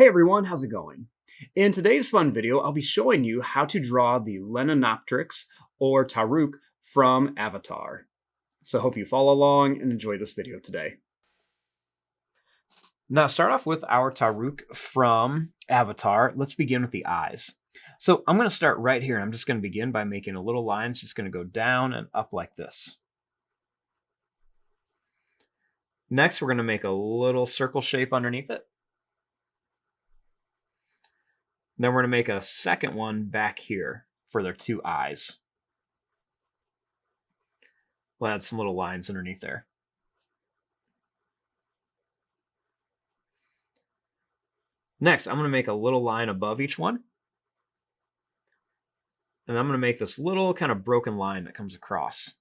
Hey everyone, how's it going? In today's fun video, I'll be showing you how to draw the Leonopteryx or Taruk from Avatar. So hope you follow along and enjoy this video today. Now start off with our Taruk from Avatar. Let's begin with the eyes. So I'm going to start right here. I'm just going to begin by making a little line. It's just going to go down and up like this. Next, we're going to make a little circle shape underneath it. Then we're going to make a second one back here for their two eyes. We'll add some little lines underneath there. Next, I'm going to make a little line above each one. And I'm going to make this little kind of broken line that comes across.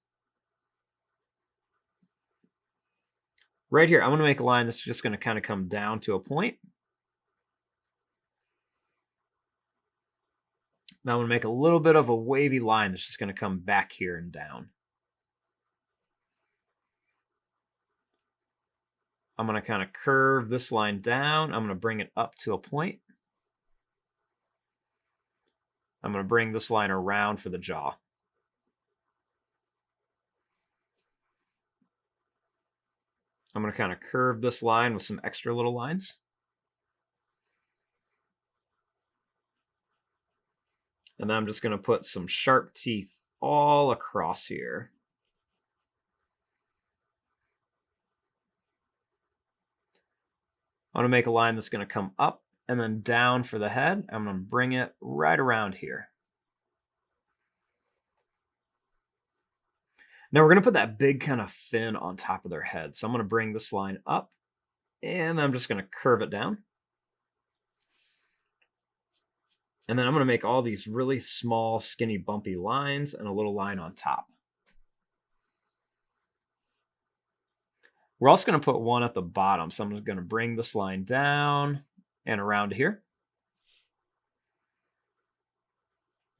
Right here, I'm going to make a line that's just going to kind of come down to a point. Now I'm going to make a little bit of a wavy line that's just going to come back here and down. I'm going to kind of curve this line down. I'm going to bring it up to a point. I'm going to bring this line around for the jaw. I'm going to kind of curve this line with some extra little lines. And then I'm just going to put some sharp teeth all across here. I'm going to make a line that's going to come up and then down for the head. I'm going to bring it right around here. Now we're going to put that big kind of fin on top of their head. So I'm going to bring this line up and I'm just going to curve it down. And then I'm going to make all these really small, skinny, bumpy lines and a little line on top. We're also going to put one at the bottom. So I'm just going to bring this line down and around here.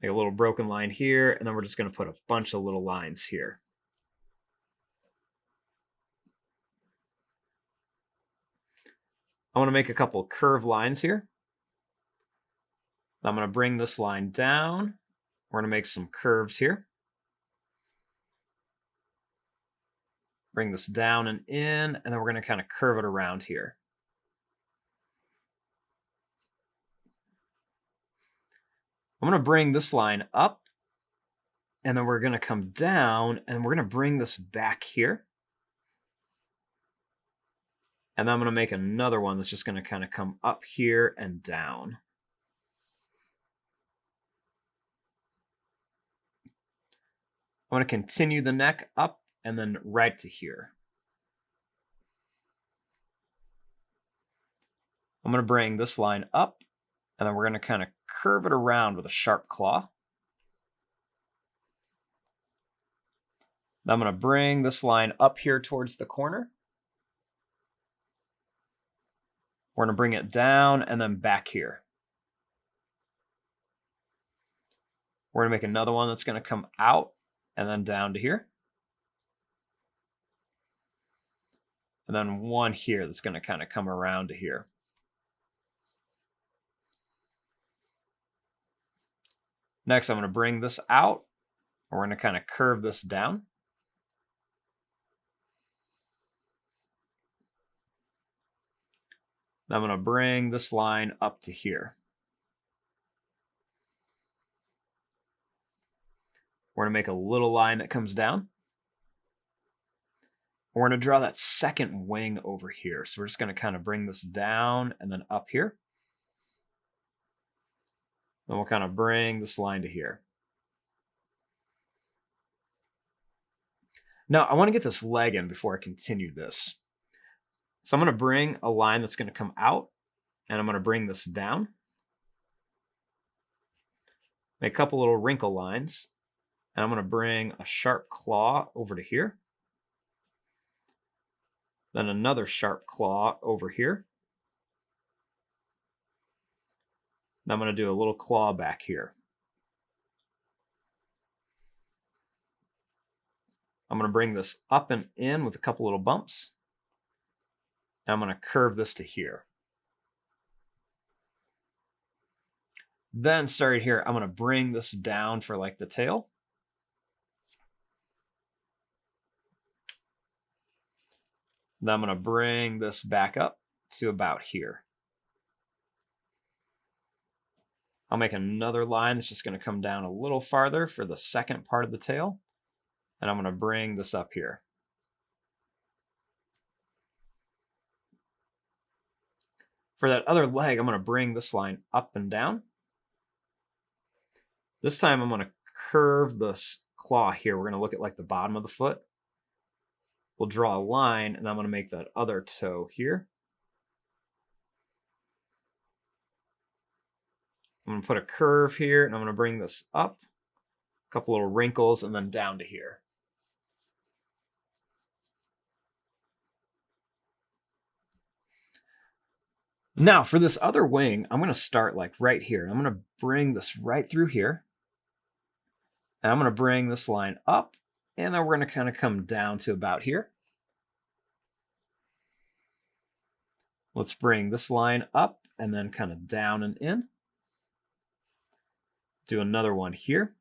Make a little broken line here, and then we're just going to put a bunch of little lines here. I want to make a couple curved lines here. I'm going to bring this line down. We're going to make some curves here. Bring this down and in, and then we're going to kind of curve it around here. I'm going to bring this line up, and then we're going to come down, and we're going to bring this back here. And then I'm going to make another one that's just going to kind of come up here and down. I want to continue the neck up and then right to here. I'm going to bring this line up, and then we're going to kind of curve it around with a sharp claw. Then I'm going to bring this line up here towards the corner. We're going to bring it down and then back here. We're going to make another one that's going to come out and then down to here. And then one here that's going to kind of come around to here. Next, I'm going to bring this out. We're going to kind of curve this down. Then I'm going to bring this line up to here. We're going to make a little line that comes down. We're going to draw that second wing over here. So we're just going to kind of bring this down and then up here. Then we'll kind of bring this line to here. Now, I want to get this leg in before I continue this. So I'm going to bring a line that's going to come out, and I'm going to bring this down. Make a couple little wrinkle lines, and I'm going to bring a sharp claw over to here. Then another sharp claw over here. And I'm going to do a little claw back here. I'm going to bring this up and in with a couple little bumps. And I'm going to curve this to here. Then starting here, I'm going to bring this down for like the tail. Then I'm going to bring this back up to about here. I'll make another line that's just going to come down a little farther for the second part of the tail. And I'm going to bring this up here. For that other leg, I'm going to bring this line up and down. This time I'm going to curve this claw here. We're going to look at like the bottom of the foot. We'll draw a line, and I'm going to make that other toe here. I'm going to put a curve here, and I'm going to bring this up, a couple little wrinkles, and then down to here. Now for this other wing, I'm going to start like right here. I'm going to bring this right through here. And I'm going to bring this line up, and then we're going to kind of come down to about here. Let's bring this line up and then kind of down and in. Do another one here.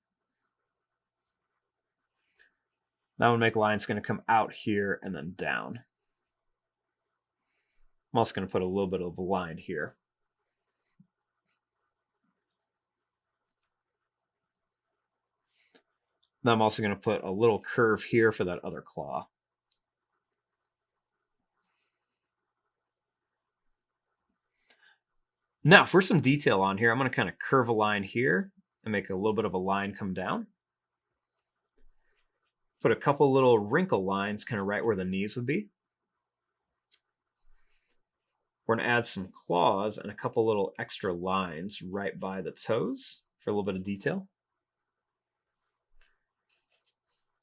Now I'm going to make a line that's going to come out here and then down. I'm also going to put a little bit of a line here. Then I'm also going to put a little curve here for that other claw. Now for some detail on here, I'm going to kind of curve a line here and make a little bit of a line come down. Put a couple little wrinkle lines kind of right where the knees would be. We're going to add some claws and a couple little extra lines right by the toes for a little bit of detail.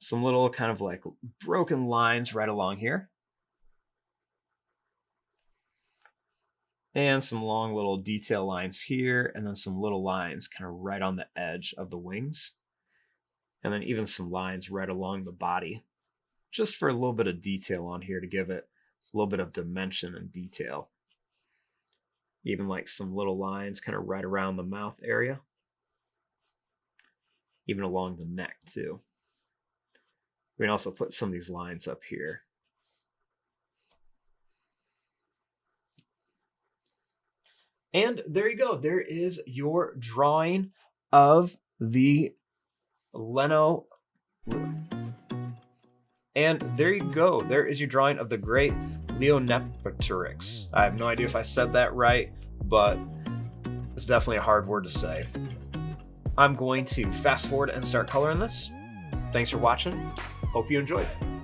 Some little kind of like broken lines right along here. And some long little detail lines here, and then some little lines kind of right on the edge of the wings. And then even some lines right along the body, just for a little bit of detail on here to give it a little bit of dimension and detail. Even like some little lines kind of right around the mouth area. Even along the neck too. We can also put some of these lines up here. And there you go. There is your drawing of the Leno. And there you go. There is your drawing of the Great Leonopteryx. I have no idea if I said that right, but it's definitely a hard word to say. I'm going to fast forward and start coloring this. Thanks for watching. Hope you enjoyed it.